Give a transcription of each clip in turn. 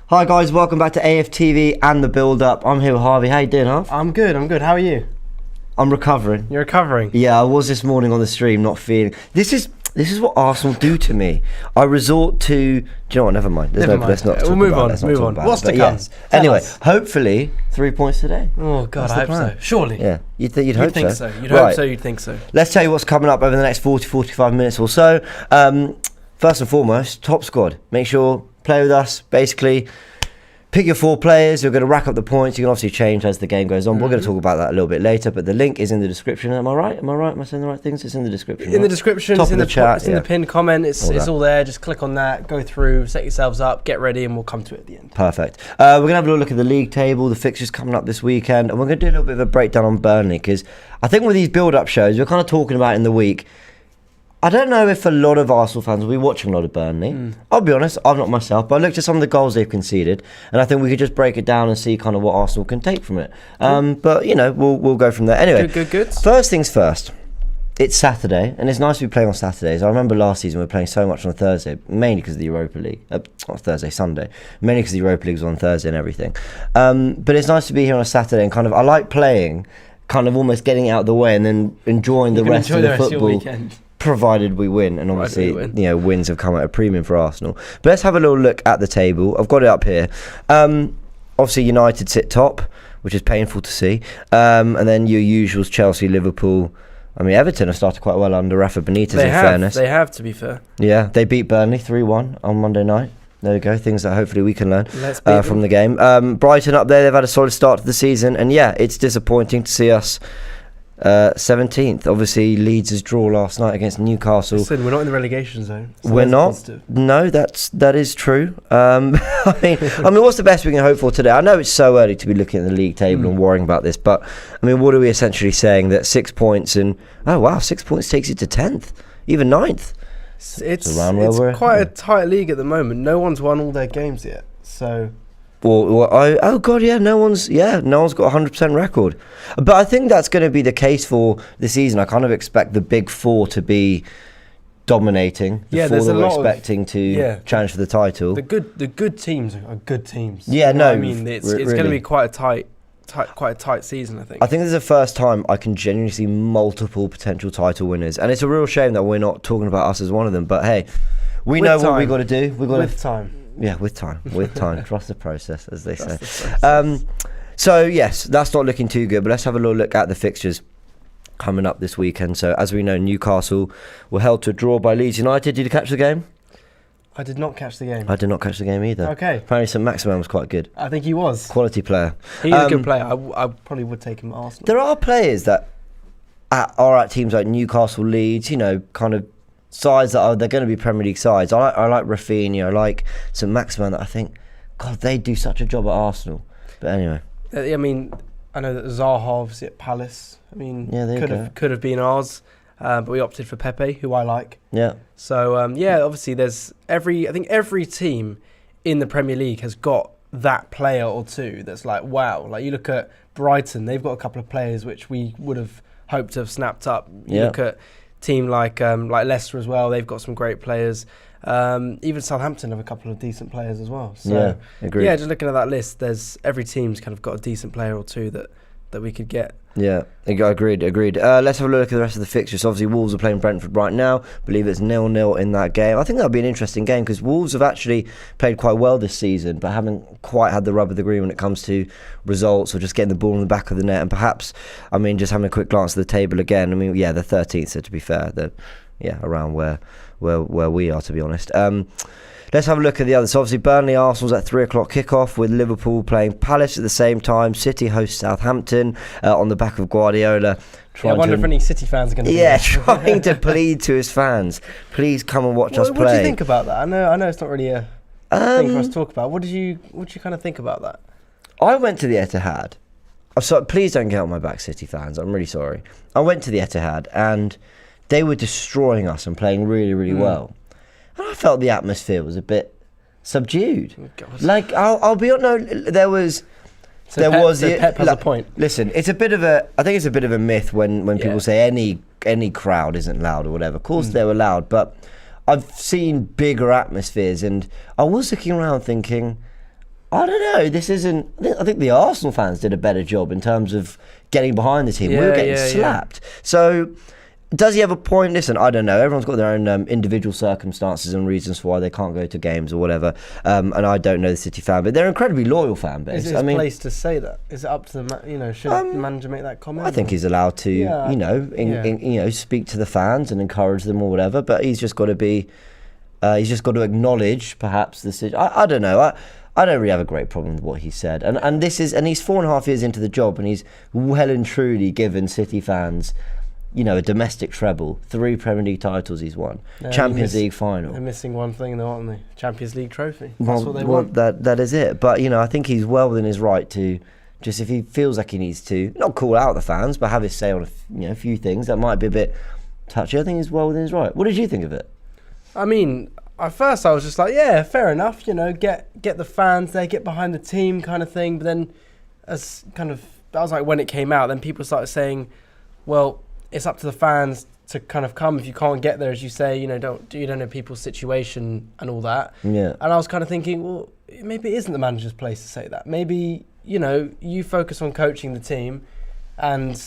Hi guys, welcome back to AFTV and the build-up. I'm here with Harvey. How you doing, Harv? I'm good. How are you? I'm recovering. You're recovering? Yeah, I was this morning on the stream not feeling... This is what Arsenal do to me. I resort to... Do you know what? Never mind. Let's not talk about it. Move on. What's to come? Yes. Anyway, hopefully 3 points today. Oh God, I hope so. Surely. Yeah, you'd hope so. You'd think so. Let's tell you what's coming up over the next 40-45 minutes or so. First and foremost, top squad. Make sure, play with us, basically... Pick your 4 players. You're going to rack up the points. You can obviously change as the game goes on. We're going to talk about that a little bit later, but the link is in the description. Am I right? Am I saying the right things? It's in the description. In the description. It's in the chat. It's in the pinned comment. It's all there. Just click on that. Go through. Set yourselves up. Get ready, and we'll come to it at the end. Perfect. We're going to have a little look at the league table. The fixtures coming up this weekend, and we're going to do a little bit of a breakdown on Burnley because I think with these build-up shows, we're kind of talking about in the week. I don't know if a lot of Arsenal fans will be watching a lot of Burnley. I'll be honest, I'm not myself, but I looked at some of the goals they've conceded, and I think we could just break it down and see kind of what Arsenal can take from it. But, you know, we'll go from there. Anyway, good. First things first, it's Saturday, and it's nice to be playing on Saturdays. I remember last season we were playing so much on a Thursday, mainly because of the Europa League. Not Thursday, Sunday. Mainly because the Europa League was on Thursday and everything. But it's nice to be here on a Saturday, and kind of, I like playing, kind of almost getting out of the way and then enjoying the rest of the football. Provided we win, and obviously, you know, wins have come at a premium for Arsenal. But let's have a little look at the table. I've got it up here. Obviously, United sit top, which is painful to see. And then your usuals, Chelsea, Liverpool. I mean, Everton have started quite well under Rafa Benitez, fairness. They have, to be fair. Yeah, they beat Burnley 3-1 on Monday night. There we go, things that hopefully we can learn from the game. Brighton up there, they've had a solid start to the season. And yeah, it's disappointing to see us 17th. Obviously, Leeds' draw last night against Newcastle. Listen, we're not in the relegation zone. So we're not. Positive. No, that is true. I mean, what's the best we can hope for today? I know it's so early to be looking at the league table and worrying about this, but I mean, what are we essentially saying? That 6 points and 6 points takes you to 10th, even 9th. It's quite a tight league at the moment. No one's won all their games yet, so. Oh god, yeah, no one's got a 100% record. But I think that's going to be the case for the season. I kind of expect the big 4 to be dominating. The 4 that we're expecting to challenge for the title. The good teams are good teams. Yeah, no, I mean it's going to be quite a tight season, I think. I think this is the first time I can genuinely see multiple potential title winners, and it's a real shame that we're not talking about us as one of them. But hey, we know what we got to do. With time. Yeah, with time. Trust the process, as they say. So, yes, that's not looking too good, but let's have a little look at the fixtures coming up this weekend. So, as we know, Newcastle were held to a draw by Leeds United. Did you catch the game? I did not catch the game. I did not catch the game either. Okay. Apparently, St. Maximin was quite good. I think he was. Quality player. He's a good player. I probably would take him at Arsenal. There are players that are at teams like Newcastle, Leeds, you know, kind of sides that they're going to be Premier League sides. I like Rafinha, I like St. Maximin, that I think, God, they do such a job at Arsenal. But anyway. I mean, I know that Zaha obviously at Palace. I mean, could have been ours, but we opted for Pepe, who I like. Yeah. So, obviously there's I think every team in the Premier League has got that player or two that's like, wow. Like you look at Brighton, they've got a couple of players which we would have hoped to have snapped up. You look at team like Leicester as well, they've got some great players. Even Southampton have a couple of decent players as well. So, yeah, agreed. Yeah, just looking at that list, there's every team's kind of got a decent player or two that we could get. Yeah, agreed. Let's have a look at the rest of the fixtures. Obviously, Wolves are playing Brentford right now. I believe it's 0-0 in that game. I think that'll be an interesting game because Wolves have actually played quite well this season, but haven't quite had the rub of the green when it comes to results or just getting the ball in the back of the net. And perhaps, I mean, just having a quick glance at the table again. I mean, yeah, the 13th. So to be fair, around where we are, to be honest. Let's have a look at the others. So obviously, Burnley, Arsenal's at 3 o'clock kickoff with Liverpool playing Palace at the same time. City hosts Southampton on the back of Guardiola. I wonder if any City fans are going to be there. Trying to plead to his fans. Please come and watch us play. What do you think about that? I know it's not really a thing for us to talk about. What did you kind of think about that? I went to the Etihad. I'm sorry, please don't get on my back, City fans. I'm really sorry. I went to the Etihad and they were destroying us and playing really, really well. And I felt the atmosphere was a bit subdued. Oh, God. Like, I'll be honest, Pep has a point. Listen, I think it's a bit of a myth when people say any crowd isn't loud or whatever. Of course they were loud, but I've seen bigger atmospheres and I was looking around thinking, I don't know. This isn't. I think the Arsenal fans did a better job in terms of getting behind the team. We were getting slapped. So, does he have a point? Listen, I don't know. Everyone's got their own individual circumstances and reasons for why they can't go to games or whatever. And I don't know the City fan, but they're an incredibly loyal fan base. Is it his place to say that? Is it up to the should the manager make that comment? I think he's allowed to, speak to the fans and encourage them or whatever. But he's just got to be. He's just got to acknowledge, perhaps, the situation. I don't know. I don't really have a great problem with what he said. And he's 4.5 years into the job, and he's well and truly given City fans, a domestic treble, 3 Premier League titles he's won, Champions League final. They're missing one thing, though, aren't they? Champions League trophy. That's what they want. That is it. But I think he's well within his right to, just if he feels like he needs to, not call out the fans, but have his say on a few things that might be a bit touchy. I think he's well within his right. What did you think of it? I mean, at first I was just like, yeah, fair enough. Get the fans there, get behind the team, kind of thing. But then, that was like when it came out. Then people started saying, well, it's up to the fans to kind of come if you can't get there, as you say. You don't know people's situation and all that. Yeah. And I was kind of thinking, well, maybe it isn't the manager's place to say that. Maybe you focus on coaching the team, and.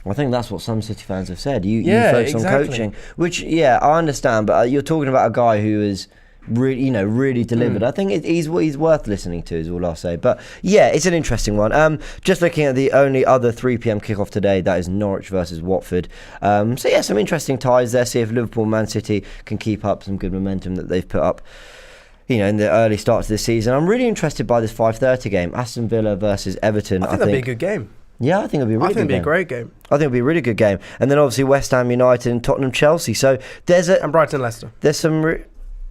I think that's what some City fans have said. You focus on coaching, which I understand. But you're talking about a guy who is really delivered. I think he's worth listening to, is all I'll say. But it's an interesting one. Just looking at the only other 3 p.m. kickoff today, that is Norwich versus Watford. Some interesting ties there. See if Liverpool and Man City can keep up some good momentum that they've put up. In the early starts of the season. I'm really interested by this 5:30 game, Aston Villa versus Everton. I think that'd be a good game. Yeah, I think it'll be a really good game. I think it'll be a great game. I think it'll be a really good game. And then obviously West Ham United and Tottenham Chelsea. So there's and Brighton Leicester. There's some.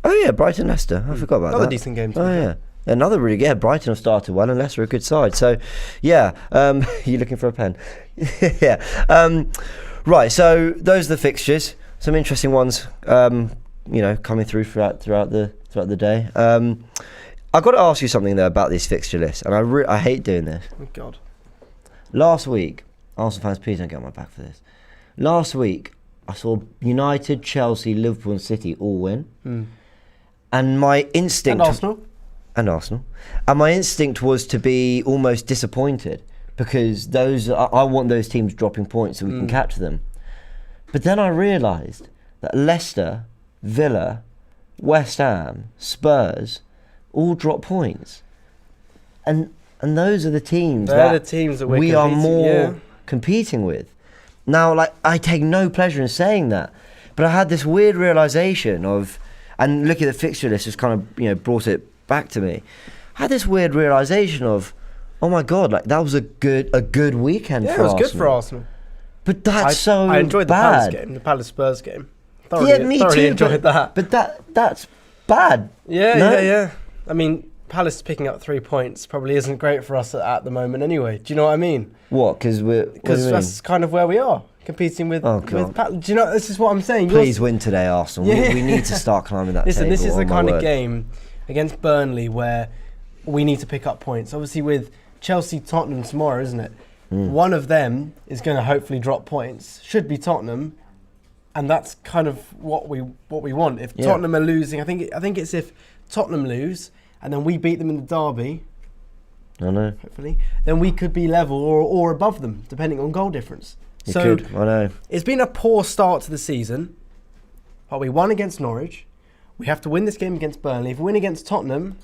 Brighton Leicester. I forgot about that. Another decent game. Another really good. Brighton have started well, and Leicester are a good side. So you looking for a pen? Right. So those are the fixtures. Some interesting ones. Coming through throughout the day. I've got to ask you something though about this fixture list, and I hate doing this. Oh God. Last week, Arsenal fans, please don't get on my back for this. Last week, I saw United, Chelsea, Liverpool and City all win. And my instinct... And Arsenal. And my instinct was to be almost disappointed, because I want those teams dropping points so we can catch them. But then I realised that Leicester, Villa, West Ham, Spurs all drop points. And those are the teams that we are more competing with. Now, I take no pleasure in saying that, but I had this weird realisation of, and looking at the fixture list just kind of brought it back to me. I had this weird realisation of, oh my God, that was a good weekend for Arsenal. Yeah, it was good for Arsenal. But that's I enjoyed the Palace Spurs game. Thoroughly enjoyed that. But that's bad. Yeah. I mean, Palace picking up 3 points probably isn't great for us at the moment anyway. Do you know what I mean? What? Because that's kind of where we are, competing with Palace. Do you know, this is what I'm saying. Please win today, Arsenal. We need to start climbing that table. This is the kind of game against Burnley where we need to pick up points. Obviously with Chelsea, Tottenham tomorrow, isn't it? One of them is going to hopefully drop points. Should be Tottenham. And that's kind of what we want. If Tottenham are losing, I think it's if Tottenham lose and then we beat them in the derby, I know. Hopefully, then we could be level or above them, depending on goal difference. I know. It's been a poor start to the season, but we won against Norwich. We have to win this game against Burnley. If we win against Tottenham,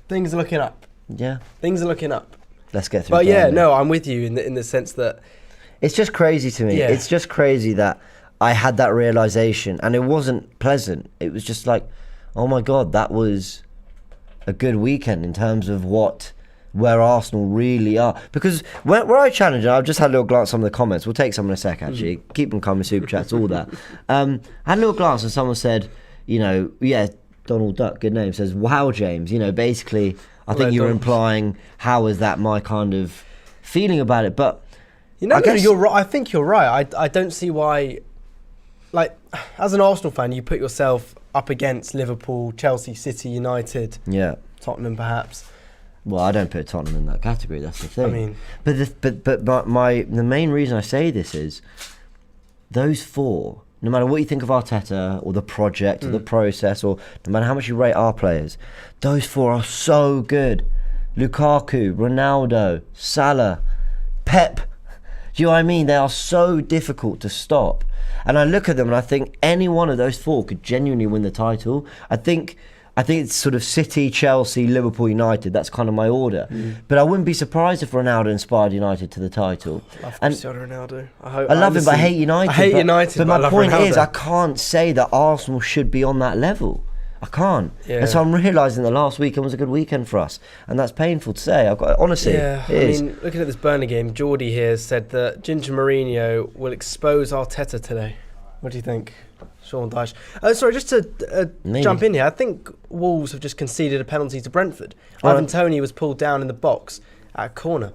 things are looking up. Yeah. Things are looking up. Let's get through. But I'm with you in the sense that it's just crazy to me. Yeah. It's just crazy that I had that realisation, and it wasn't pleasant. It was just like, oh my God, that was a good weekend in terms of where Arsenal really are. Because where I challenge, and I've just had a little glance at some of the comments. We'll take some in a sec, actually. Keep them coming, super chats, all that. I had a little glance and someone said, Donald Duck, good name, says, wow, James, basically, I think you're implying, how is that my kind of feeling about it? But you're right. I think you're right. I don't see why, as an Arsenal fan, you put yourself up against Liverpool, Chelsea, City, United, Tottenham, perhaps. Well, I don't put Tottenham in that category. That's the thing. I mean, but the main reason I say this is those four. No matter what you think of Arteta or the project or the process, or no matter how much you rate our players, those four are so good. Lukaku, Ronaldo, Salah, Pep. Do you know what I mean? They are so difficult to stop. And I look at them and I think any one of those four could genuinely win the title. I think it's sort of City, Chelsea, Liverpool, United. That's kind of my order. But I wouldn't be surprised if Ronaldo inspired United to the title. I love Cristiano Ronaldo. I love him, but I hate United. I hate United, but my point is, I can't say that Arsenal should be on that level. I can't. Yeah. And so I'm realising the last weekend was a good weekend for us. And that's painful to say. Honestly, I mean, looking at this Burnley game, Geordie here said that Ginger Mourinho will expose Arteta today. What do you think? Sean Dyche. Sorry, just to jump in here, I think Wolves have just conceded a penalty to Brentford. Ivan Toney was pulled down in the box at a corner.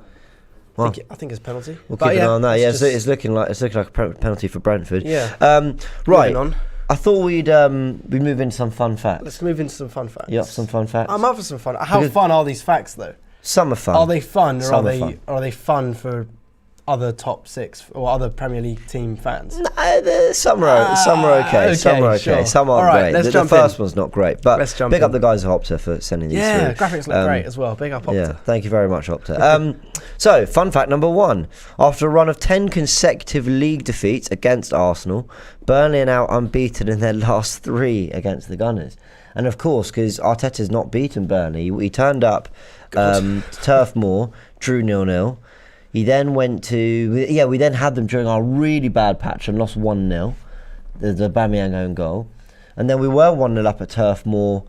I think it's a penalty. We'll keep an eye on that. Yeah, it's looking like a penalty for Brentford. Yeah. Right. On. I thought we'd move into some fun facts. Let's move into some fun facts. You up for some fun facts? I'm up for some fun. How fun are these facts, though? Some are fun. Are they fun, or are they fun for other top six or other Premier League team fans? No, some are okay. Some are okay. Sure. Some aren't great. The first one's not great, but big up the guys at Opta for sending these through. Yeah, graphics look great as well. Big up Opta. Yeah, thank you very much, Opta. So, fun fact number 1. After a run of 10 consecutive league defeats against Arsenal, Burnley are now unbeaten in their last 3 against the Gunners. And of course, because Arteta's not beaten Burnley, he turned up Turf Moor, drew 0-0. He then went to... we then had them during our really bad patch and lost 1-0. The Aubameyang own goal. And then we were 1-0 up at Turf Moor.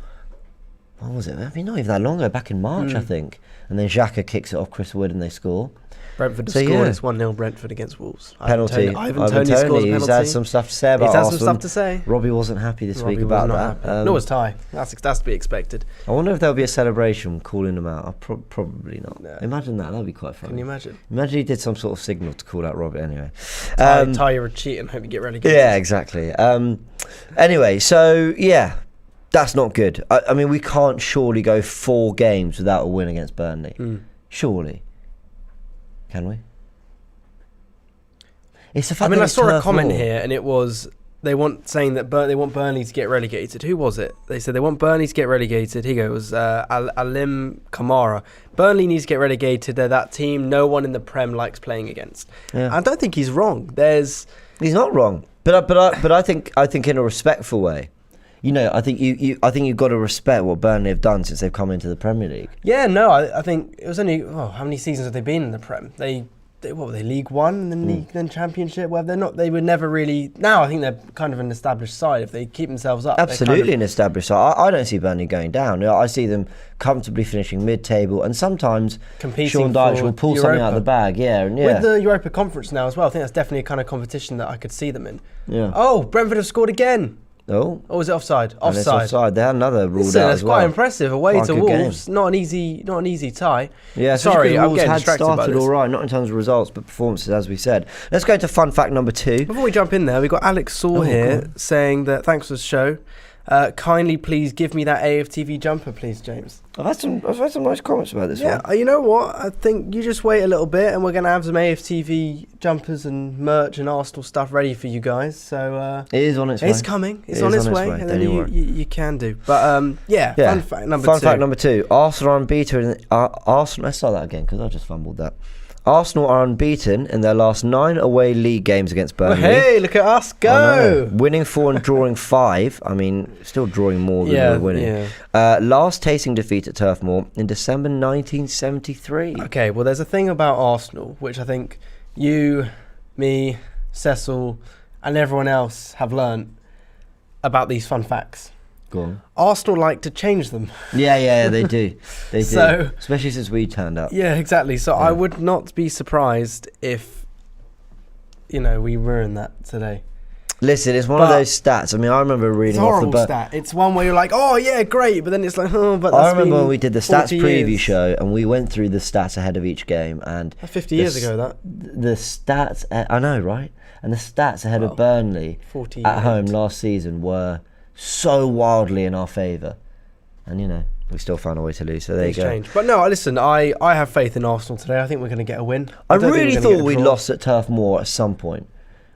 When was it? I mean, not even that long ago. Back in March, I think. And then Xhaka kicks it off Chris Wood and they score. Brentford have scored. It's 1-0 Brentford against Wolves. Penalty. Ivan Toney scores a penalty. He's had some stuff to say about Arsenal. He's had some stuff to say. Robbie wasn't happy this week about that. Nor was Ty. That's to be expected. I wonder if there'll be a celebration calling him out. Probably not. No. Imagine that. That'd be quite funny. Can you imagine? Imagine he did some sort of signal to call out Robbie anyway. Ty, you're a cheat and hope you get relegated. Yeah, exactly. Anyway, so yeah, that's not good. I mean, we can't surely go 4 games without a win against Burnley. Surely. Can we? It's the fact I saw a comment here, and it was they want Burnley to get relegated. Who was it? They said they want Burnley to get relegated. Here goes Alim Kamara. Burnley needs to get relegated. They're that team no one in the Prem likes playing against. Yeah. I don't think he's wrong. He's not wrong, but I think in a respectful way. You know, I think you've got to respect what Burnley have done since they've come into the Premier League. Yeah, no, I think it was only how many seasons have they been in the Prem? They what were they, League One and then League, then Championship? Well, they were never really. Now I think they're kind of an established side if they keep themselves up. Absolutely an established side. I don't see Burnley going down. I see them comfortably finishing mid-table, and sometimes Sean Dyche will pull something out of the bag. Yeah. With the Europa Conference now as well, I think that's definitely a kind of competition that I could see them in. Yeah. Oh, Brentford have scored again. Oh. Or was it offside? Offside. They had another ruled out that's as well. Quite impressive. Away to Wolves. Not an easy tie. Yeah, sorry, I'm getting distracted by this. Started all right, not in terms of results, but performances, as we said. Let's go to fun fact number 2. Before we jump in there, we've got Alex Saw here saying that thanks for the show. Kindly please give me that AFTV jumper, please, James. I've had some nice comments about this one. Yeah, you know what? I think you just wait a little bit and we're going to have some AFTV jumpers and merch and Arsenal stuff ready for you guys. So it is on its way. It's coming. It's on its way. And then you can do. But fun fact number 2. Fun fact number 2. Arsenal are unbeaten. Arsenal. Let's start that again because I just fumbled that. Arsenal are unbeaten in their last 9 away league games against Burnley. Hey, look at us go! Winning 4 and drawing 5. I mean, still drawing more than we're winning. Yeah. Last tasting defeat at Turf Moor in December 1973. Okay, well, there's a thing about Arsenal which I think you, me, Cecil, and everyone else have learnt about these fun facts. Go on. Arsenal like to change them. Yeah, they do. They do. Especially since we turned up. Yeah, exactly. So I would not be surprised if, we ruin that today. Listen, it's one of those stats. I mean, I remember reading off the book. Stat. It's one where you're like, oh yeah, great, but then it's like, oh, but that's I remember when we did the stats preview show and we went through the stats ahead of each game, and 50 years ago that. The stats, I know, right? And the stats ahead of Burnley at home last season were so wildly in our favour, and we still found a way to lose. So there you go. Changed. But no, listen, I have faith in Arsenal today. I think we're going to get a win. I really thought we lost at Turf Moor at some point.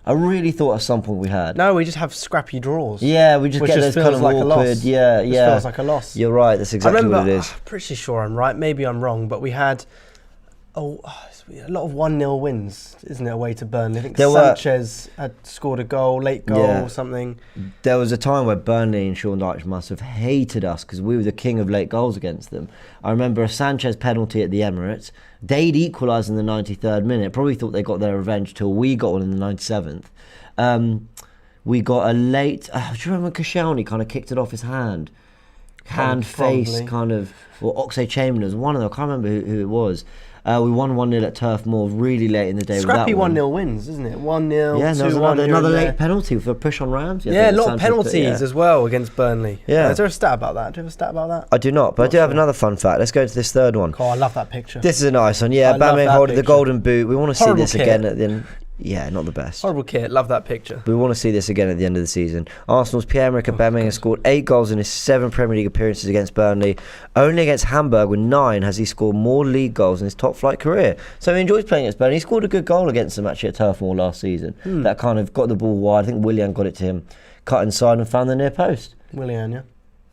I really thought at some point we had. No, we just have scrappy draws. Yeah, we just get those kind of like awkward. Yeah, It feels like a loss. You're right. That's exactly what it is. I'm pretty sure I'm right. Maybe I'm wrong, but we had a lot of 1-0 wins, isn't it, away to Burnley? I think Sanchez had scored a goal, late goal or something. There was a time where Burnley and Sean Dyche must have hated us because we were the king of late goals against them. I remember a Sanchez penalty at the Emirates. They'd equalised in the 93rd minute. Probably thought they got their revenge till we got one in the 97th. We got a late... do you remember when Koscielny kind of kicked it off his hand? Face kind of... Or Oxlade-Chamberlain was one of them. I can't remember who it was. We won 1-0 at Turf Moor really late in the day. Scrappy 1-0 wins, isn't it? 1-0, yeah, there was another late penalty for a push on Ramsey. Yeah, a lot of penalties as well against Burnley. Yeah. Is there a stat about that? Do you have a stat about that? I do not, but I do have another fun fact. Let's go into this third one. Oh, I love that picture. This is a nice one. Yeah, Aubameyang holding the golden boot. We want to see this again at the end. Yeah, not the best. Horrible kit. Love that picture. We want to see this again at the end of the season. Arsenal's Pierre-Emerick Aubameyang has scored 8 goals in his 7 Premier League appearances against Burnley. Only against Hamburg with 9 has he scored more league goals in his top-flight career. So he enjoys playing against Burnley. He scored a good goal against them actually at Turf Moor last season. That kind of got the ball wide. I think Willian got it to him, cut inside and found the near post. Willian, yeah.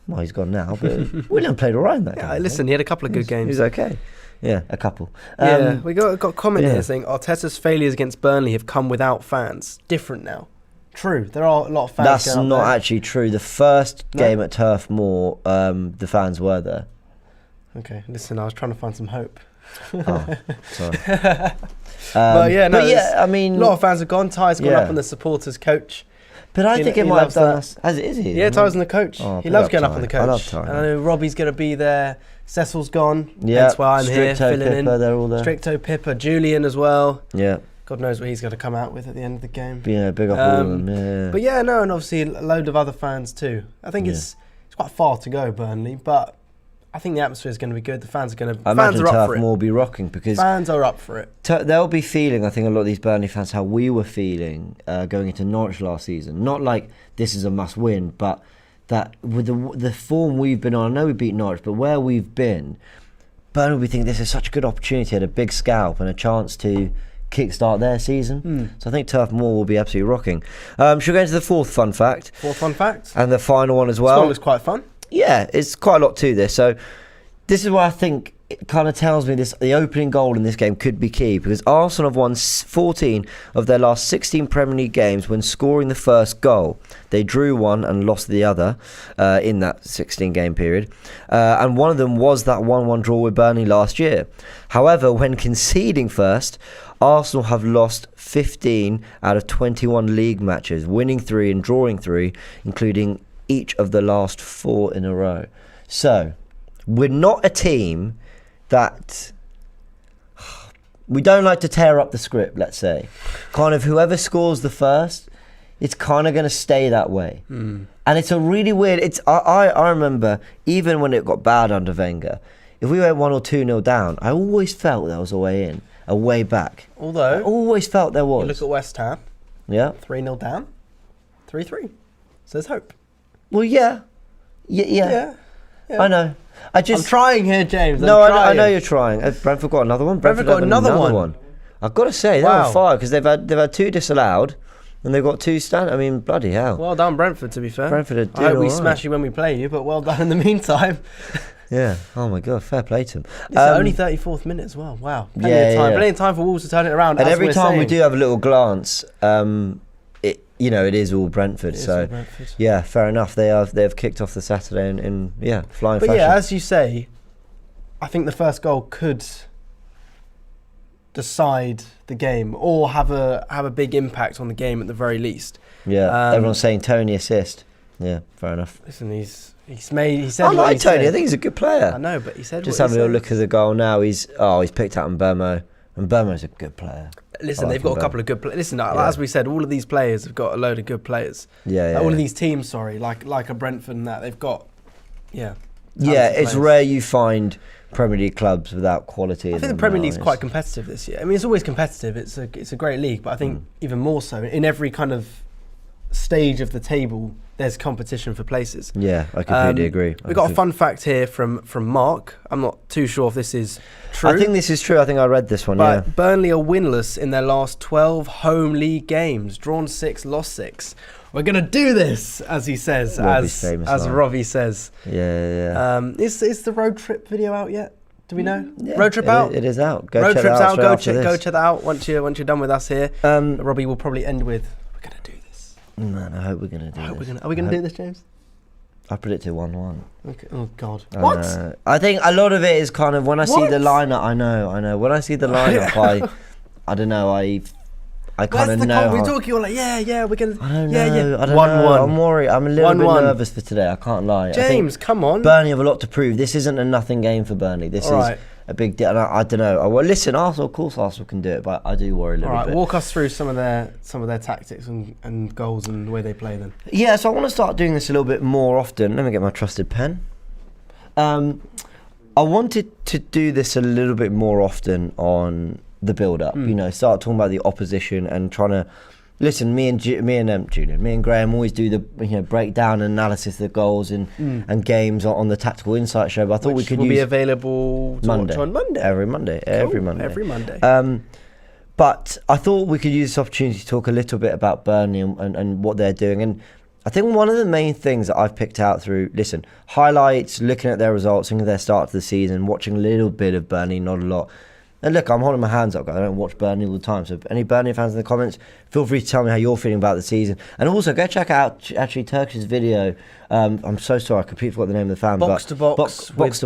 Well, he's gone now, but Willian played all right in that game. Yeah, listen, he had a couple of good games. He was okay. Yeah, a couple. We got a comment here saying Arteta's failures against Burnley have come without fans. Different now. True, there are a lot of fans. That's not actually true. The first game at Turf Moor, the fans were there. Okay, listen, I was trying to find some hope. Oh, sorry. I mean, a lot of fans have gone. Ty's gone up on the supporters coach. But I think it might have done us. As it is he? Yeah, Ty's on the coach. Oh, he loves going up on the coach. I love Ty. I know Robbie's going to be there. Cecil's gone. Yeah, that's why I'm here filling Pippa, in. They're all there. Stricto, Pippa, Julian as well. Yeah. God knows what he's going to come out with at the end of the game. Yeah, big up all of them. Yeah. But yeah, no, and obviously a load of other fans too. I think it's quite far to go, Burnley, but I think the atmosphere is going to be good. The fans are going to. Fans are up for it. Turf Moor will be rocking because fans are up for it. They'll be feeling. I think a lot of these Burnley fans how we were feeling going into Norwich last season. Not like this is a must-win, but that with the form we've been on. I know we beat Norwich, but where we've been, Burnley will be thinking this is such a good opportunity at a big scalp and a chance to kickstart their season. So I think Turf Moor will be absolutely rocking. Should we go into the fourth fun fact? Fourth fun fact, and the final one as well. This one looks quite fun. Yeah, it's quite a lot to this. So this is why I think it kind of tells me the opening goal in this game could be key because Arsenal have won 14 of their last 16 Premier League games when scoring the first goal. They drew one and lost the other in that 16-game period. And one of them was that 1-1 draw with Burnley last year. However, when conceding first, Arsenal have lost 15 out of 21 league matches, winning 3 and drawing 3, including each of the last 4 in a row. So we're not a team that we don't like to tear up the script, let's say. Kind of whoever scores the first, it's kind of going to stay that way. And it's a really weird... I remember, even when it got bad under Wenger, if we went 1 or 2-0 down, I always felt there was a way in, a way back. Although... I always felt there was. You look at West Ham. Yeah. 3-0 down. 3-3. So there's hope. Well, yeah. I know. I'm trying here, James. I know you're trying. Brentford got another one. Brentford got another one. I've got to say, they're on fire because they've had 2 disallowed and they've got 2 stand. I mean, bloody hell. Well done, Brentford, to be fair. Brentford are doing I hope we smash you when we play you, but well done in the meantime. Yeah. Oh my God. Fair play to them. It's only 34th minute as well. Wow. Plenty of time. Plenty of time for Wolves to turn it around. And every time we do have a little glance, it is all Brentford. Yeah, fair enough. They've kicked off the Saturday in flying fashion. But yeah, as you say, I think the first goal could decide the game or have a big impact on the game at the very least. Yeah, everyone's saying Tony assist. Yeah, fair enough. Listen, he said. I like Tony. I think he's a good player. I know, but he said. Just having a little look at the goal now. He's picked out Mbeumo, and Mbeumo's a good player. Listen, they've got a couple of good players. Listen, as we said, all of these players have got a load of good players. All of these teams, like a Brentford and that, they've got, it's rare you find Premier League clubs without quality. I think the Premier League's quite competitive this year. I mean, it's always competitive. It's a great league, but I think even more so in every kind of stage of the table, there's competition for places. Yeah, I completely agree. We've got a fun fact here from Mark. I'm not too sure if this is true. I think this is true. I think I read this one, But Burnley are winless in their last 12 home league games. Drawn 6, lost 6. We're going to do this, as he says, as Robbie says. Yeah. Is the road trip video out yet? Do we know? Yeah, road trip out? It is out. Road trip's out. Go check that out once you're done with us here. Robbie will probably end with, we're going to do this. Man, I hope we're going to do this. Are we going to do this, James? I predicted 1-1. Okay. Oh, God. What? I think a lot of it is kind of when I see the lineup. I know. When I see the lineup, I don't know. I kind of know. We're talking all like, yeah, we're going to... I don't know. I don't 1-1. know. I'm worried. I'm a little bit nervous for today. I can't lie. James, come on. Burnley have a lot to prove. This isn't a nothing game for Burnley. This is a big deal. I don't know. Well, listen, Arsenal, of course Arsenal can do it, but I do worry a little bit. All right, walk us through some of their tactics and goals and the way they play them. Yeah, so I want to start doing this a little bit more often. Let me get my trusted pen. I wanted to do this a little bit more often on the build-up. Start talking about the opposition and trying to listen. Me and Graham always do the breakdown and analysis of the goals and games on the Tactical Insight show. But I thought we could be available on Monday. Every Monday. But I thought we could use this opportunity to talk a little bit about Burnley and what they're doing. And I think one of the main things that I've picked out through highlights, looking at their results, looking at their start to the season, watching a little bit of Burnley, not a lot. And look, I'm holding my hands up, guys. I don't watch Burnley all the time. So if any Burnley fans in the comments, feel free to tell me how you're feeling about the season. And also, go check out actually Turkish's video. I'm so sorry, I completely forgot the name of the fan. Box to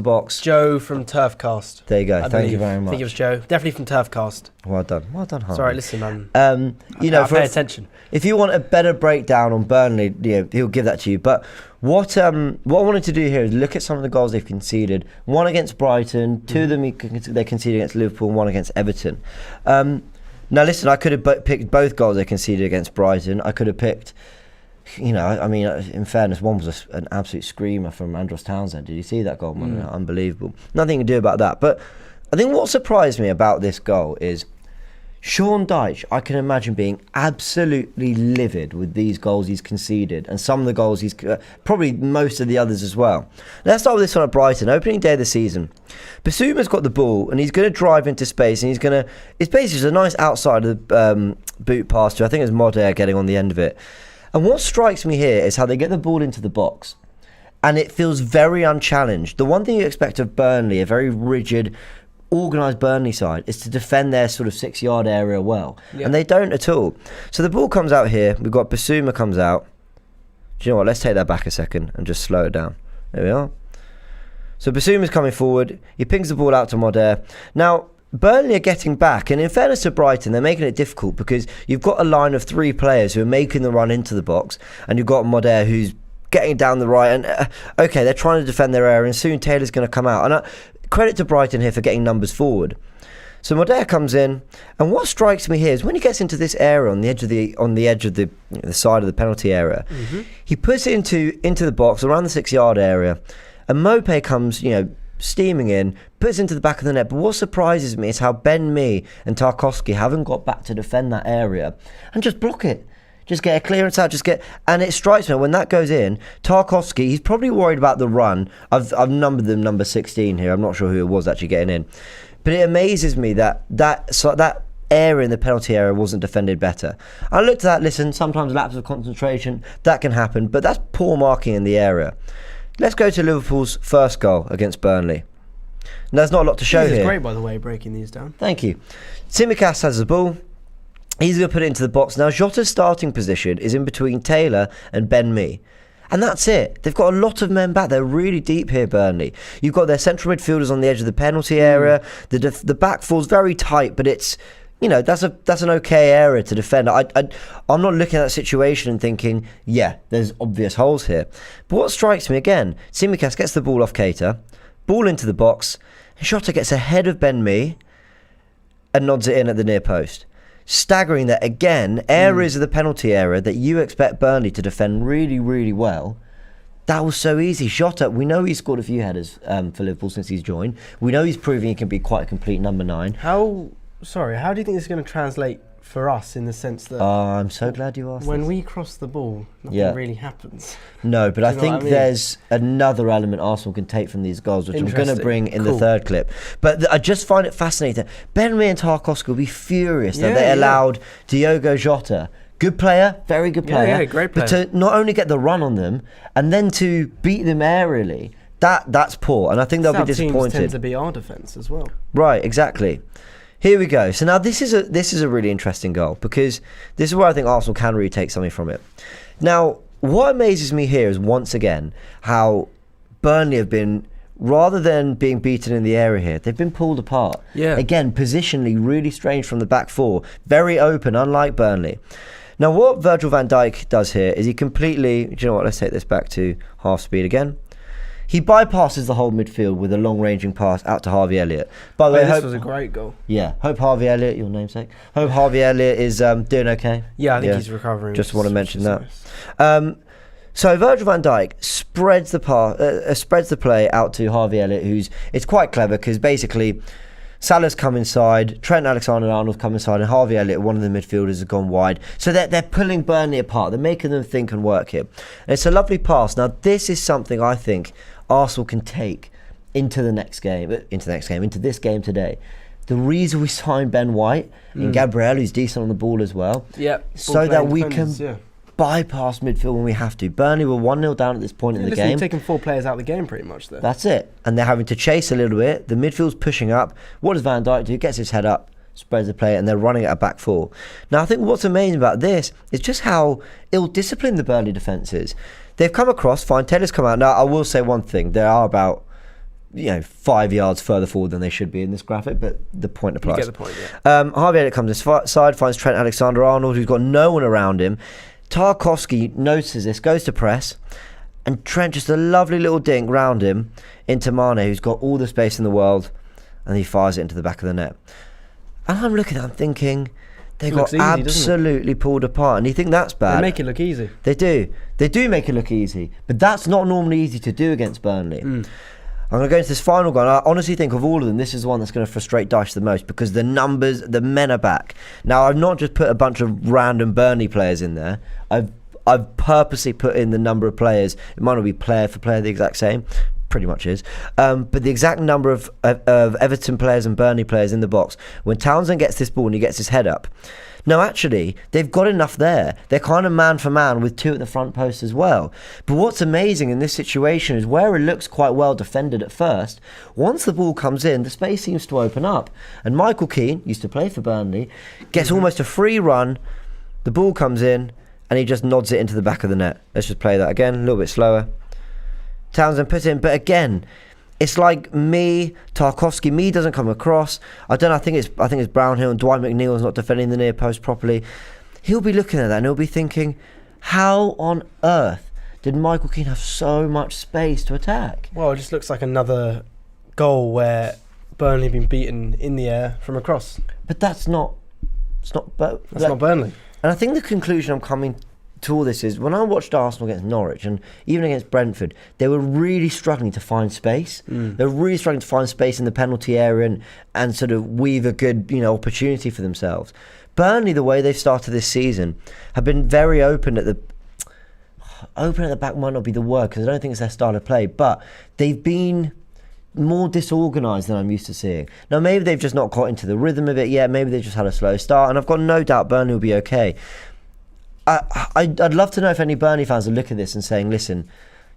Box. Joe from Turfcast. There you go. Thank you very much. I think it was Joe. Definitely from Turfcast. Well done, Harvey. Sorry, listen, man. I'll pay attention. If you want a better breakdown on Burnley, he'll give that to you. But what I wanted to do here is look at some of the goals they've conceded. One against Brighton, two of them they conceded against Liverpool, and one against Everton. Now listen, I could have picked both goals they conceded against Brighton. I could have picked, in fairness, one was an absolute screamer from Andros Townsend. Did you see that goal? Unbelievable. Nothing to do about that. But I think what surprised me about this goal is Sean Dyche, I can imagine being absolutely livid with these goals he's conceded and some of the goals he's probably most of the others as well. Let's start with this one at Brighton, opening day of the season. Basuma's got the ball and he's going to drive into space and it's basically just a nice outside of the boot pass to, I think it's Modair getting on the end of it. And what strikes me here is how they get the ball into the box and it feels very unchallenged. The one thing you expect of Burnley, a very rigid, organised Burnley side, is to defend their sort of 6-yard area well. Yep. And they don't at all. So the ball comes out here. We've got Basuma comes out. Do you know what? Let's take that back a second and just slow it down. There we are. So Basuma's coming forward. He pings the ball out to Modair. Now, Burnley are getting back, and in fairness to Brighton, they're making it difficult because you've got a line of 3 players who are making the run into the box, and you've got Modair who's getting down the right, and they're trying to defend their area, and soon Taylor's going to come out. And credit to Brighton here for getting numbers forward. So Modair comes in, and what strikes me here is when he gets into this area on the edge of the side of the penalty area, he puts it into the box around the 6-yard area, and Mopé comes, steaming in, puts it into the back of the net. But what surprises me is how Ben Mee and Tarkowski haven't got back to defend that area and just block it. Just get a clearance out, and it strikes me when that goes in, Tarkowski, he's probably worried about the run. I've numbered them number 16 here. I'm not sure who it was actually getting in. But it amazes me that area in the penalty area wasn't defended better. I looked at that, listen, sometimes lapse of concentration, that can happen, but that's poor marking in the area. Let's go to Liverpool's first goal against Burnley. And there's not a lot to show here. It's great, by the way, breaking these down. Thank you. Tsimikas has the ball. He's going to put it into the box. Now, Jota's starting position is in between Taylor and Ben Mee. And that's it. They've got a lot of men back. They're really deep here, Burnley. You've got their central midfielders on the edge of the penalty area. The back four's very tight, but it's, that's an okay area to defend. I'm not looking at that situation and thinking, there's obvious holes here. But what strikes me again, Tsimikas gets the ball off Keita, ball into the box, and Jota gets ahead of Ben Mee and nods it in at the near post. Staggering that again, areas of the penalty area that you expect Burnley to defend really, really well. That was so easy. Jota, we know he's scored a few headers for Liverpool since he's joined. We know he's proving he can be quite a complete number 9. How do you think this is going to translate for us in the sense that I'm so glad you asked when this. we cross the ball, nothing really happens. No, but I know think what I mean? there's another element Arsenal can take from these goals, which I'm going to bring in the Cool. third clip. But I just find it fascinating. Burnley and Tarkowski will be furious that they allowed Diogo Jota, good player, very good player, Yeah, great player. but to not only get the run on them and then to beat them aerially, that's poor. And I think they'll be disappointed. Teams tend to be our defence as well. Right, exactly. Here we go. So now this is a really interesting goal, because this is where I think Arsenal can really take something from it. Now, what amazes me here is once again how Burnley have been, rather than being beaten in the area here, they've been pulled apart. Yeah. Again, positionally really strange from the back four, very open, unlike Burnley. Now, what Virgil van Dijk does here is he completely, do you know what? Let's take this back to half speed again. He bypasses the whole midfield with a long-ranging pass out to Harvey Elliott. By the way, this was a great goal. Yeah, hope Harvey Elliott, your namesake, hope Harvey Elliott is doing okay. Yeah, I think he's recovering. Just want to mention that. Nice. So Virgil van Dijk spreads the play out to Harvey Elliott, it's quite clever because basically Salah's come inside, Trent Alexander-Arnold's come inside, and Harvey Elliott, one of the midfielders, has gone wide. So they're pulling Burnley apart. They're making them think and work here. And it's a lovely pass. Now, this is something I think Arsenal can take into this game today. The reason we signed Ben White and Gabriel, who's decent on the ball as well, so that we can bypass midfield when we have to. Burnley were 1-0 down at this point in the game. You've taken 4 players out of the game pretty much there. That's it. And they're having to chase a little bit. The midfield's pushing up. What does Van Dijk do? Gets his head up, spreads the play, and they're running at a back four. Now, I think what's amazing about this is just how ill-disciplined the Burnley defence is. They've come across, fine, Taylor's come out. Now, I will say one thing. They are about 5 yards further forward than they should be in this graphic, but the point applies. You get the point, yeah. Harvey Elliott comes inside, finds Trent Alexander-Arnold, who's got no one around him. Tarkowski notices this, goes to press, and Trent just a lovely little dink round him into Mane, who's got all the space in the world, and he fires it into the back of the net. And I'm looking at it, I'm thinking, they got absolutely pulled apart, and you think that's bad. They make it look easy. They do make it look easy, but that's not normally easy to do against Burnley. I'm going to go into this final goal, and I honestly think of all of them, this is the one that's going to frustrate Dyche the most, because the numbers, the men are back. Now, I've not just put a bunch of random Burnley players in there. I've purposely put in the number of players. It might not be player for player the exact same, pretty much is, but the exact number of Everton players and Burnley players in the box. When Townsend gets this ball and he gets his head up, no, actually, they've got enough there. They're kind of man for man with 2 at the front post as well. But what's amazing in this situation is where it looks quite well defended at first, once the ball comes in, the space seems to open up. And Michael Keane, used to play for Burnley, gets almost a free run, the ball comes in, and he just nods it into the back of the net. Let's just play that again, a little bit slower. Townsend puts it in, but again, it's like Tarkowski doesn't come across. I don't know, I think it's Brownhill and Dwight McNeil's not defending the near post properly. He'll be looking at that and he'll be thinking, how on earth did Michael Keane have so much space to attack? Well, it just looks like another goal where Burnley have been beaten in the air from across. But that's not Burnley. And I think the conclusion I'm coming to all this is, when I watched Arsenal against Norwich and even against Brentford, they were really struggling to find space. They were really struggling to find space in the penalty area and sort of weave a good opportunity for themselves. Burnley, the way they've started this season, have been very open at the back. Might not be the word, because I don't think it's their style of play, but they've been more disorganised than I'm used to seeing. Now, maybe they've just not got into the rhythm of it yet. Maybe they've just had a slow start, and I've got no doubt Burnley will be okay. I'd love to know if any Burnley fans will look at this and saying, listen,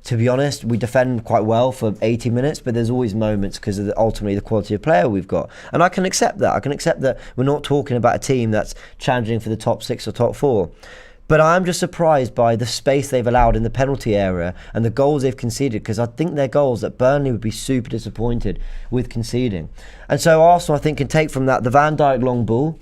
to be honest, we defend quite well for 80 minutes, but there's always moments because of ultimately the quality of player we've got. And I can accept that. I can accept that we're not talking about a team that's challenging for the top 6 or top 4. But I'm just surprised by the space they've allowed in the penalty area and the goals they've conceded, because I think they're goals that Burnley would be super disappointed with conceding. And so Arsenal, I think, can take from that the Van Dijk long ball.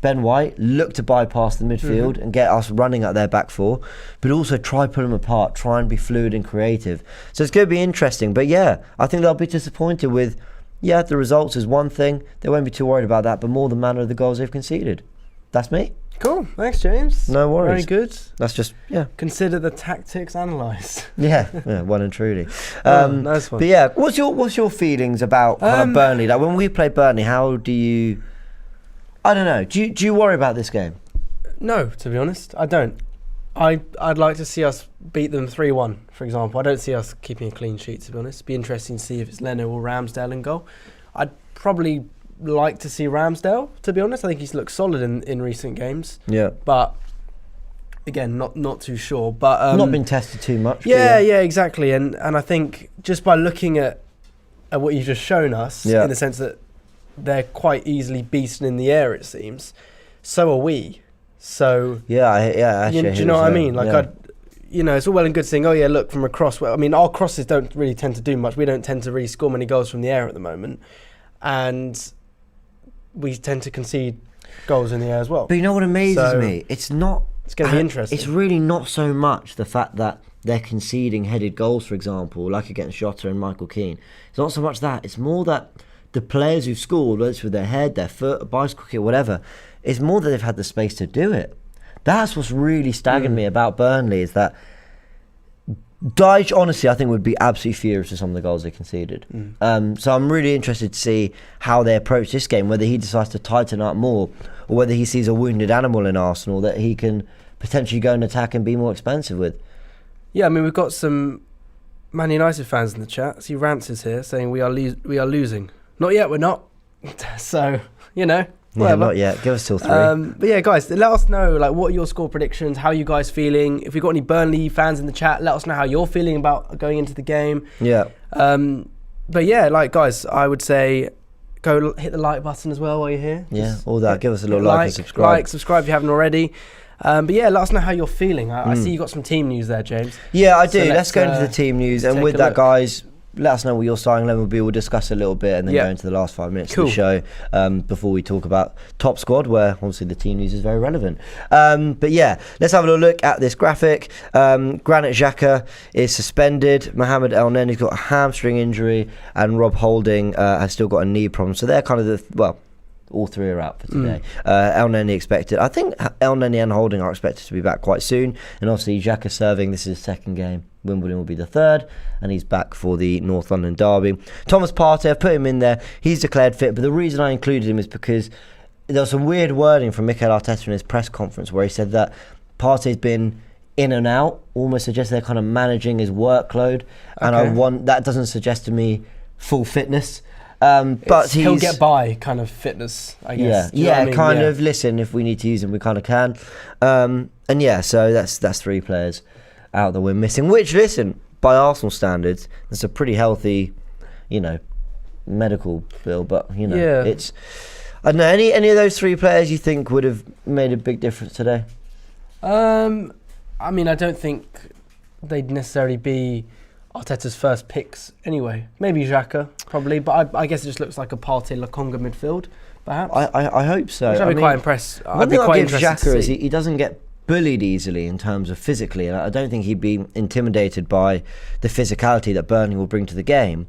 Ben White look to bypass the midfield and get us running at their back four, but also try pull them apart, try and be fluid and creative. So it's going to be interesting. But yeah, I think they'll be disappointed with, the results is one thing. They won't be too worried about that, but more the manner of the goals they've conceded. That's me. Cool. Thanks, James. No worries. Very good. That's just, Consider the tactics analysed. Yeah, well and truly. Nice one. But yeah, what's your feelings about kind of Burnley? Like when we play Burnley, how do you... I don't know. Do you worry about this game? No, to be honest, I don't. I'd like to see us beat them 3-1, for example. I don't see us keeping a clean sheet, to be honest. It'd be interesting to see if it's Leno or Ramsdale in goal. I'd probably like to see Ramsdale, to be honest. I think he's looked solid in recent games. Yeah. But again, not too sure. But not been tested too much. Yeah, exactly. And I think just by looking at what you've just shown us, in the sense that they're quite easily beaten in the air, it seems. So are we. So actually, do you know what I mean? Like, it's all well and good saying, oh yeah, look, from a cross. Well, I mean, our crosses don't really tend to do much. We don't tend to really score many goals from the air at the moment, and we tend to concede goals in the air as well. But you know what amazes me? It's going to be interesting. It's really not so much the fact that they're conceding headed goals, for example, like against Jota and Michael Keane. It's not so much that. It's more that the players who've scored, whether it's with their head, their foot, a bicycle kick, whatever, it's more that they've had the space to do it. That's what's really staggered me about Burnley, is that Dyche, honestly, I think would be absolutely furious with some of the goals they conceded. So I'm really interested to see how they approach this game, whether he decides to tighten up more or whether he sees a wounded animal in Arsenal that he can potentially go and attack and be more expensive with. Yeah, I mean, we've got some Man United fans in the chat. See, Rance is here saying we are losing. Not yet, we're not. So, whatever. Yeah, not yet. Give us till 3. But yeah, guys, let us know what are your score predictions, how are you guys feeling. If we've got any Burnley fans in the chat, let us know how you're feeling about going into the game. Yeah. But yeah, guys, I would say go hit the like button as well while you're here. Yeah, all that. Give us a little like and subscribe. Subscribe if you haven't already. But yeah, let us know how you're feeling. I see you got some team news there, James. Yeah, I do. Let's go into the team news. And with that, guys, let us know what your starting 11 will be. We'll discuss it a little bit and then go into the last 5 minutes of the show before we talk about top squad, where obviously the team news is very relevant. But yeah, let's have a little look at this graphic. Granit Xhaka is suspended. Mohamed El Nene's got a hamstring injury, and Rob Holding has still got a knee problem. So they're kind of all 3 are out for today. El Nene expected. I think El Nene and Holding are expected to be back quite soon. And obviously, Xhaka serving. This is his 2nd game. Wimbledon will be the 3rd. And he's back for the North London derby. Thomas Partey, I've put him in there. He's declared fit. But the reason I included him is because there was some weird wording from Mikel Arteta in his press conference where he said that Partey's been in and out. Almost suggests they're kind of managing his workload. And that doesn't suggest to me full fitness. But he'll get by kind of fitness, I guess. Listen, if we need to use him, we kind of can. So that's 3 players out that we're missing. Which, listen, by Arsenal standards, that's a pretty healthy, medical bill. But it's. I don't know. Any of those 3 players you think would have made a big difference today? I mean, I don't think they'd necessarily be Arteta's first picks anyway. Maybe Xhaka, probably, but I guess it just looks like a Partey Lokonga midfield, perhaps. I hope so. I'd be quite impressed. One thing I give Xhaka is he doesn't get bullied easily in terms of physically, and I don't think he'd be intimidated by the physicality that Burnley will bring to the game.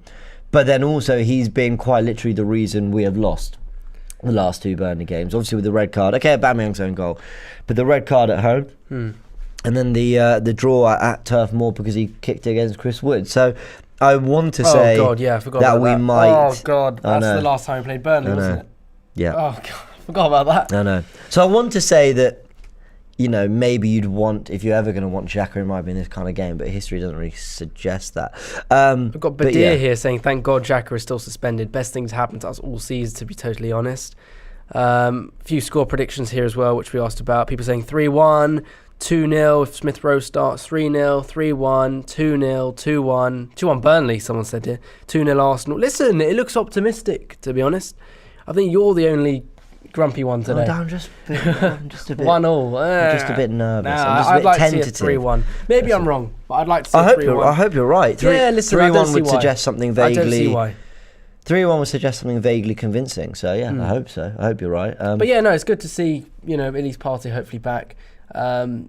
But then also he's been quite literally the reason we have lost the last 2 Burnley games. Obviously with the red card. Okay, Aubameyang's own goal, but the red card at home. And then the draw at Turf Moor because he kicked it against Chris Wood. So I want to say I forgot about that. Might. Oh God, that's the last time we played Burnley, wasn't it? Yeah. Oh God, I forgot about that. I know. So I want to say that maybe you'd want, if you're ever going to want Xhaka, it might be in this kind of game, but history doesn't really suggest that. We've got Badir here saying, "Thank God Xhaka is still suspended. Best things happened to us all season, to be totally honest." Few score predictions here as well, which we asked about. People saying 3-1. 2-0 if Smith Rowe starts, 3-0, 3-1, 2-0, 2-1. 2-1 Burnley, someone said here. 2-0 Arsenal. Listen, it looks optimistic, to be honest. I think you're the only grumpy one today. I'm just a bit 1-1. I'm just a bit nervous. I'm just a I'd bit like tentative. to see it 3-1. Maybe I'm wrong, but I'd like to see it 3-1. I hope you're right. 3-1 would suggest something vaguely. I don't see why. 3-1 would suggest something vaguely convincing. So yeah, I hope so. I hope you're right. But yeah, no, it's good to see at least Partey hopefully back. Who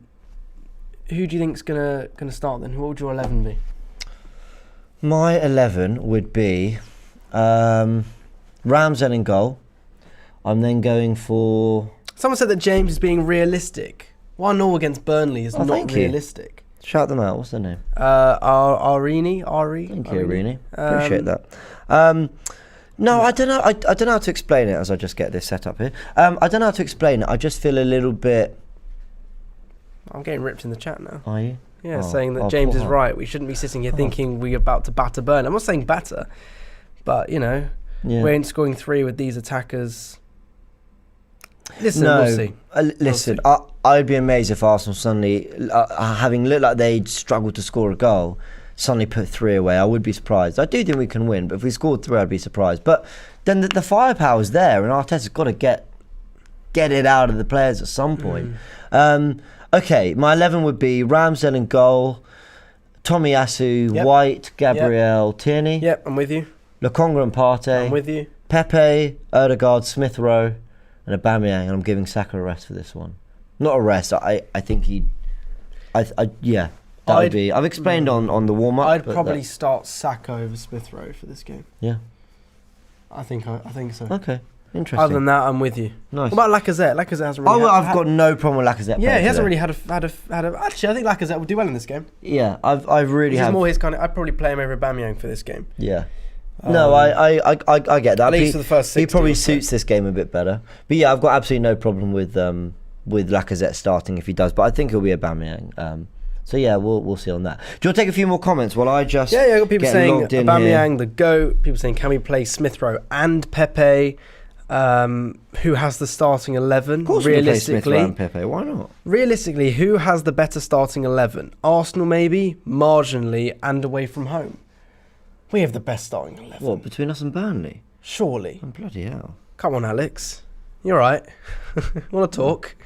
do you think's gonna start then? What would your 11 be? My 11 would be Ramsdale in goal. I'm then going for. Someone said that James is being realistic. 1-0 against Burnley is not realistic. Shout them out. What's their name? Arini. Thank you, Arini. Appreciate that. No, I don't know. I don't know how to explain it as I just get this set up here. I don't know how to explain it. I just feel a little bit... I'm getting ripped in the chat now. Are you? Yeah, saying that James is right. We shouldn't be sitting here thinking we're about to batter Burnley. I'm not saying batter, but, we ain't scoring 3 with these attackers. Listen, we'll see. Listen, I'd be amazed if Arsenal suddenly, having looked like they'd struggled to score a goal, suddenly put 3 away. I would be surprised. I do think we can win, but if we scored 3, I'd be surprised. But then the firepower's there, and Arteta's got to get it out of the players at some point. Okay, my 11 would be Ramsdale in goal, Tomiyasu, White, Gabriel, Tierney. Yep, I'm with you. Lokonga and Partey. I'm with you. Pepe, Odegaard, Smith Rowe, and Aubameyang. And I'm giving Saka a rest for this one. Not a rest. I think he. That would be. I've explained on the warm up. I'd probably start Saka over Smith Rowe for this game. Yeah. I think so. Okay. Interesting. Other than that, I'm with you. Nice. What about Lacazette? Lacazette hasn't really. I've got no problem with Lacazette. Yeah, he hasn't really had a. Actually, I think Lacazette will do well in this game. Yeah, I've really. This is more his kind of. I'd probably play him over Aubameyang for this game. Yeah. No, I get that. At least for the first 60. He probably suits this game a bit better. But yeah, I've got absolutely no problem with Lacazette starting if he does. But I think he'll be Aubameyang. So yeah, we'll see on that. Do you want to take a few more comments while I just I got people saying Aubameyang here. the GOAT. People saying, can we play Smith Rowe and Pepe? Who has the starting 11? Of course, realistically, we can play Smith Rowe and Pepe. Why not? Realistically, who has the better starting 11? Arsenal, maybe, marginally, and away from home. We have the best starting 11. What, between us and Burnley? Surely. Oh, bloody hell! Come on, Alex. You're right. Want to talk?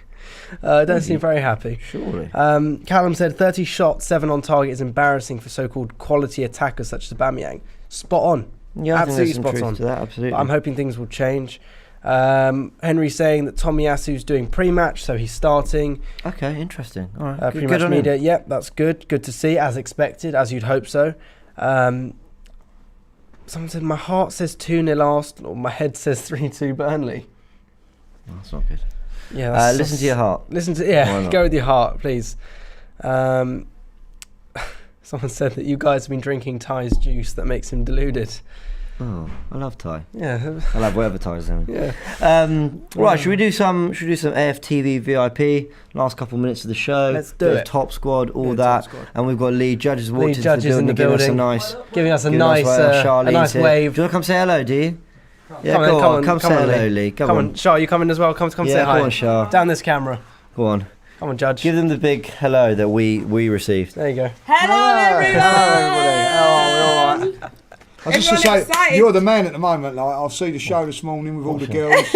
Don't seem very happy. Surely. Callum said 30 shots, 7 on target is embarrassing for so-called quality attackers such as Aubameyang. Spot on. Yeah, absolutely spot on. To that, absolutely. But I'm hoping things will change. Henry saying that Tomiyasu's doing pre-match, so he's starting. Okay, interesting. All right. Pre-match media, yep, that's good. Good to see, as expected, as you'd hope so. Someone said, my heart says 2-0 Arsenal, my head says 3-2 Burnley. Oh, that's not good. Yeah, listen to your heart. Go with your heart, please. Someone said that you guys have been drinking Ty's juice that makes him deluded. Oh, I love Ty. Yeah, I love whatever Ty's doing. Yeah. Right, should we do some AFTV VIP? Last couple of minutes of the show. Let's do it. Top squad, all that, and we've got Lee Judges walked into the building, giving us a nice wave. Do you want to come say hello? Do you? Yeah, come say hello, Lee. Come on, Shah, you coming as well? Come say hi. Go on, Shah. Down this camera. Go on. Come on, Judge. Give them the big hello that we received. There you go. Hello, everyone. Hello, everybody. I just to say, excited. You're the man at the moment. Like, I'll see the show this morning with all the girls.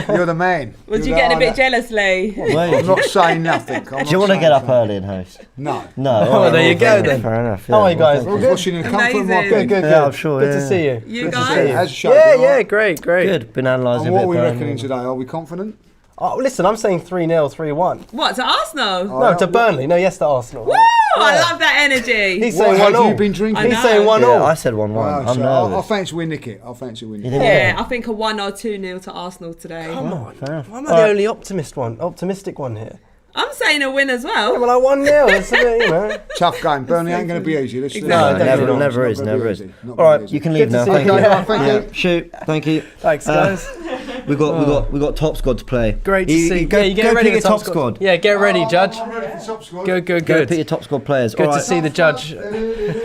You're the man. Was you getting a bit jealous, Lee? I'm not saying nothing. Do you want to get up early and host? No. Oh, there you go then. Fair enough. How are you guys? All good? Watching in the comfort of my bed. Good. Yeah, I'm sure. Good to see you. You guys? Yeah, great. Good. Been analysing a bit. What are we reckoning today? Are we confident? Oh, listen, I'm saying 3-0, 3-1. What, to Arsenal? No, to Burnley. No, yes to Arsenal. Woo! I love that energy. He's saying 1-0. Have you been drinking? He's saying 1-0. Yeah, I said 1-1. Wow, I'm nervous. I fancy we nick it. Yeah, I think a 1 or 2-0 to Arsenal today. Come on. I'm the only optimistic one here. I'm saying a win as well. Yeah, well, 1-0. It's a bit, Tough game. Burnley ain't going to be easy. Never is. All right, you can leave now. Thank you. Shoot. Thank you. Thanks, guys. We got top squad to play. Great to see. Go get ready pick your top squad. Yeah, get ready, Judge. I'm ready for top squad. Good. Go pick your top squad players. Good to see the Judge. Good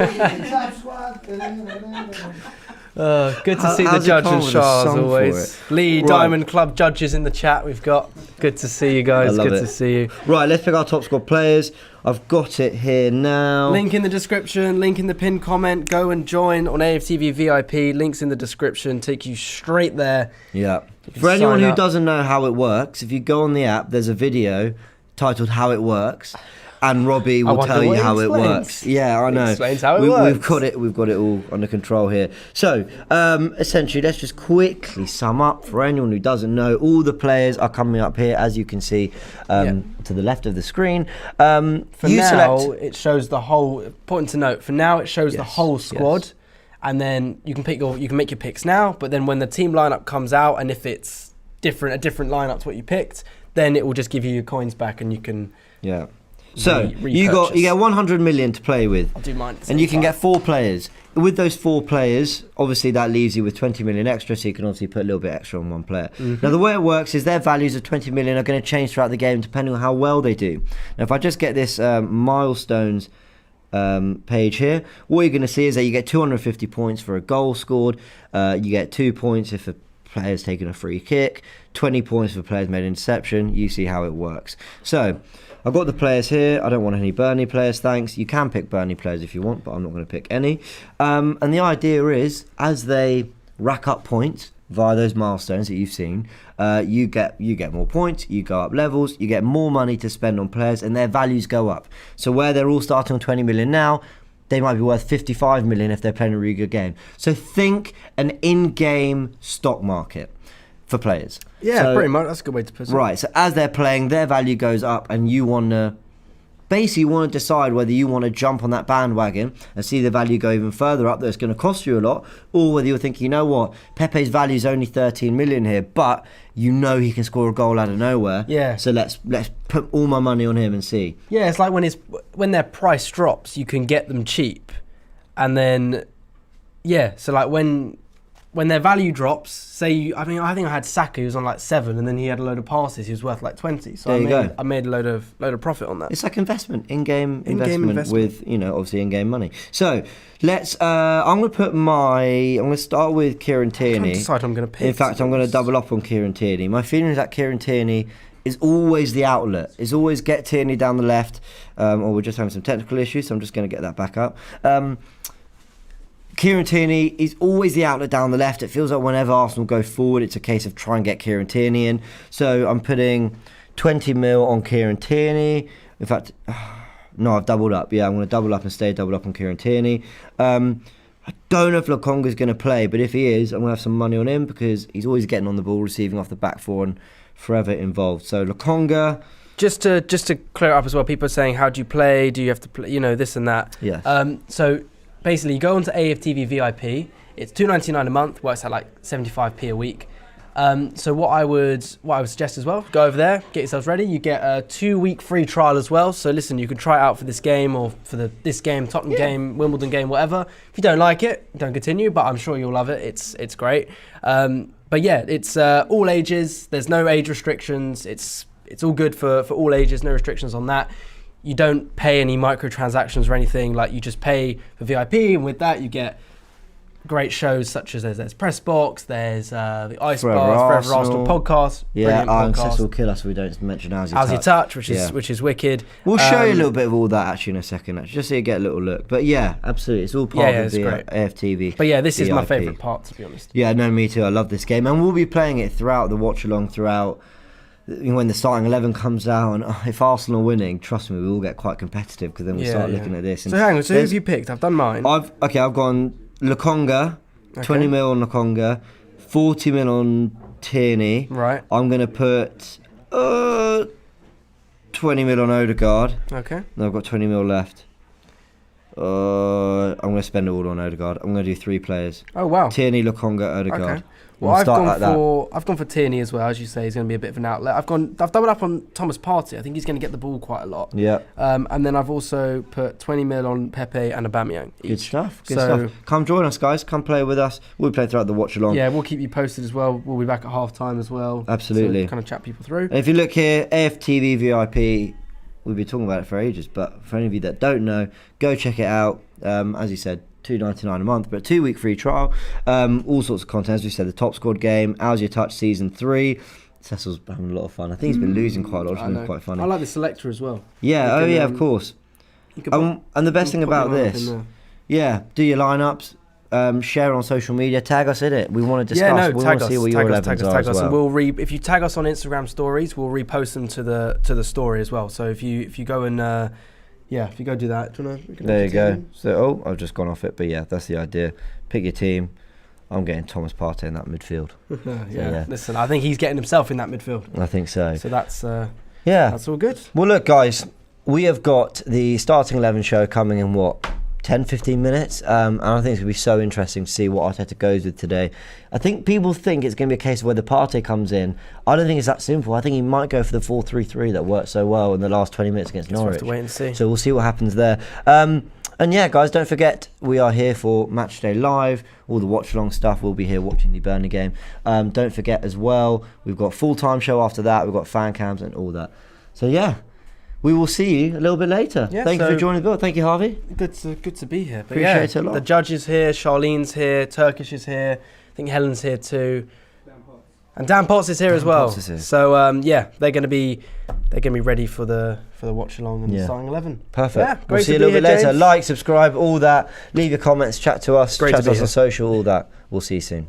to see the Judge and Shah as always. Lee Diamond Club judges in the chat we've got. Good to see you guys. Good to see you. Right, let's pick our top squad players. I've got it here now. Link in the description, link in the pinned comment. Go and join on AFTV VIP. Links in the description. Take you straight there. Yeah. For anyone who doesn't know how it works, if you go on the app, there's a video titled How It Works. And Robbie will tell you how it works. Yeah, I know. Explains how it works. We've got it all under control here. So, essentially, let's just quickly sum up for anyone who doesn't know. All the players are coming up here, as you can see, to the left of the screen. It shows the whole. Important to note. For now, it shows the whole squad, and then you can make your picks now. But then when the team lineup comes out, and if it's a different lineup to what you picked, then it will just give you your coins back, and you can. Yeah. So you get 100 million to play with. I'll do mine. And you can get 4 players. With those 4 players, obviously that leaves you with 20 million extra, so you can obviously put a little bit extra on one player. Now the way it works is their values of 20 million are going to change throughout the game depending on how well they do. Now if I just get this milestones page here, what you're going to see is that you get 250 points for a goal scored, you get 2 points if a player's taken a free kick, 20 points if a player's made an interception. You see how it works. So I've got the players here. I don't want any Burnley players, thanks. You can pick Burnley players if you want, but I'm not going to pick any. And the idea is, as they rack up points via those milestones that you've seen, you get more points, you go up levels, you get more money to spend on players, and their values go up. So where they're all starting on 20 million now, they might be worth 55 million if they're playing a really good game. So think an in-game stock market for players. Yeah, pretty much. That's a good way to put it. Right, so as they're playing, their value goes up, and you want to decide whether you want to jump on that bandwagon and see the value go even further up, that's going to cost you a lot, or whether you're thinking, you know what, Pepe's value is only 13 million here, but you know he can score a goal out of nowhere. Yeah. So let's put all my money on him and see. Yeah, it's like when their price drops, you can get them cheap, and then so like when their value drops, say I think I had Saka, who was on like 7, and then he had a load of passes, he was worth like 20. So I made a loid of profit on that. It's like investment, in-game investment with, obviously in-game money. So let's. I'm going to start with Kieran Tierney. I can't decide who I'm going to pick. In fact, I'm going to double up on Kieran Tierney. My feeling is that Kieran Tierney is always the outlet. Is always get Tierney down the left, or we're just having some technical issues, so I'm just going to get that back up. Kieran Tierney is always the outlet down the left. It feels like whenever Arsenal go forward, it's a case of try and get Kieran Tierney in. So I'm putting 20 mil on Kieran Tierney. In fact, no, I've doubled up. Yeah, I'm going to double up and stay double up on Kieran Tierney. I don't know if Lokonga's going to play, but if he is, I'm going to have some money on him because he's always getting on the ball, receiving off the back four, and forever involved. So Lokonga. Just to clear it up as well, people are saying, how do you play? Do you have to play, this and that? Yeah. So basically, you go onto AFTV VIP. It's $2.99 a month. Works out like 75p a week. So what I would suggest as well, go over there, get yourselves ready. You get a 2-week free trial as well. So listen, you can try it out for this game or for this game, Tottenham game, Wimbledon game, whatever. If you don't like it, don't continue. But I'm sure you'll love it. It's great. But yeah, it's all ages. There's no age restrictions. It's all good for all ages. No restrictions on that. You don't pay any microtransactions or anything. Like, you just pay for VIP, and with that you get great shows such as there's Press Box, there's the Ice Bars, Forever Arsenal podcast. Yeah, Cecil will kill us if we don't mention How's Your Touch, which is wicked. We'll show you a little bit of all that actually in a second, just so you get a little look. But yeah, absolutely, it's all part of the AFTV. But yeah, this VIP. is my favourite part, to be honest. Yeah, no, me too. I love this game, and we'll be playing it throughout the watch along, throughout when the starting 11 comes out. And if Arsenal are winning, trust me, we will get quite competitive because then we start looking at this. And so hang on, so who have you picked? I've done mine. I've gone Lokonga, 20 mil on Lokonga, 40 mil on Tierney. Right. I'm going to put 20 mil on Odegaard. Okay. No, I've got 20 mil left. I'm going to spend it all on Odegaard. I'm going to do 3 players. Oh, wow. Tierney, Lokonga, Odegaard. Okay. Well, I've gone for Tierney as well, as you say. He's going to be a bit of an outlet. I've doubled up on Thomas Partey. I think he's going to get the ball quite a lot. Yeah. And then I've also put 20 mil on Pepe and Aubameyang each. Good stuff. Come join us, guys. Come play with us. We'll play throughout the watch along. Yeah, we'll keep you posted as well. We'll be back at half time as well. Absolutely. So kind of chat people through. And if you look here, AFTV VIP, we've been talking about it for ages, but for any of you that don't know, go check it out. As you said, $2.99 a month, but 2-week free trial. All sorts of content. As we said, the Top Scored game, How's Your Touch Season 3. Cecil's having a lot of fun. I think he's been losing quite a lot, which has been quite funny. I like the selector as well. Yeah, of course. And the best thing about this, do your lineups, share on social media, tag us in it. We want to discuss. We want to see what your 11s are as well. And if you tag us on Instagram stories, we'll repost them to the story as well. So if you go and if you go do that, there you go. So I've just gone off it, but yeah, that's the idea. Pick your team. I'm getting Thomas Partey in that midfield. Yeah. Listen, I think he's getting himself in that midfield. I think so. So that's all good. Well, look, guys, we have got the starting 11 show coming in 10, 15 minutes. And I think it's going to be so interesting to see what Arteta goes with today. I think people think it's going to be a case of whether Partey comes in. I don't think it's that simple. I think he might go for the 4-3-3 that worked so well in the last 20 minutes against Norwich. We'll have to wait and see. So we'll see what happens there. And yeah, guys, don't forget, we are here for Matchday Live. All the watch-along stuff, we'll be here watching the Burnley game. Don't forget as well, we've got full-time show after that. We've got fan cams and all that. So yeah, we will see you a little bit later. Yeah, Thank you for joining the bill. Thank you, Harvey. Good to be here. But Appreciate it a lot. The judge is here, Charlene's here, Turkish is here. I think Helen's here too. And Dan Potts is here as well. So they're going to be ready for the watch along and the starting 11. Perfect. Yeah, we'll see you a little bit later. James. Like, subscribe, all that. Leave your comments, chat to us, Great chat to to be us here. on social, all that. We'll see you soon.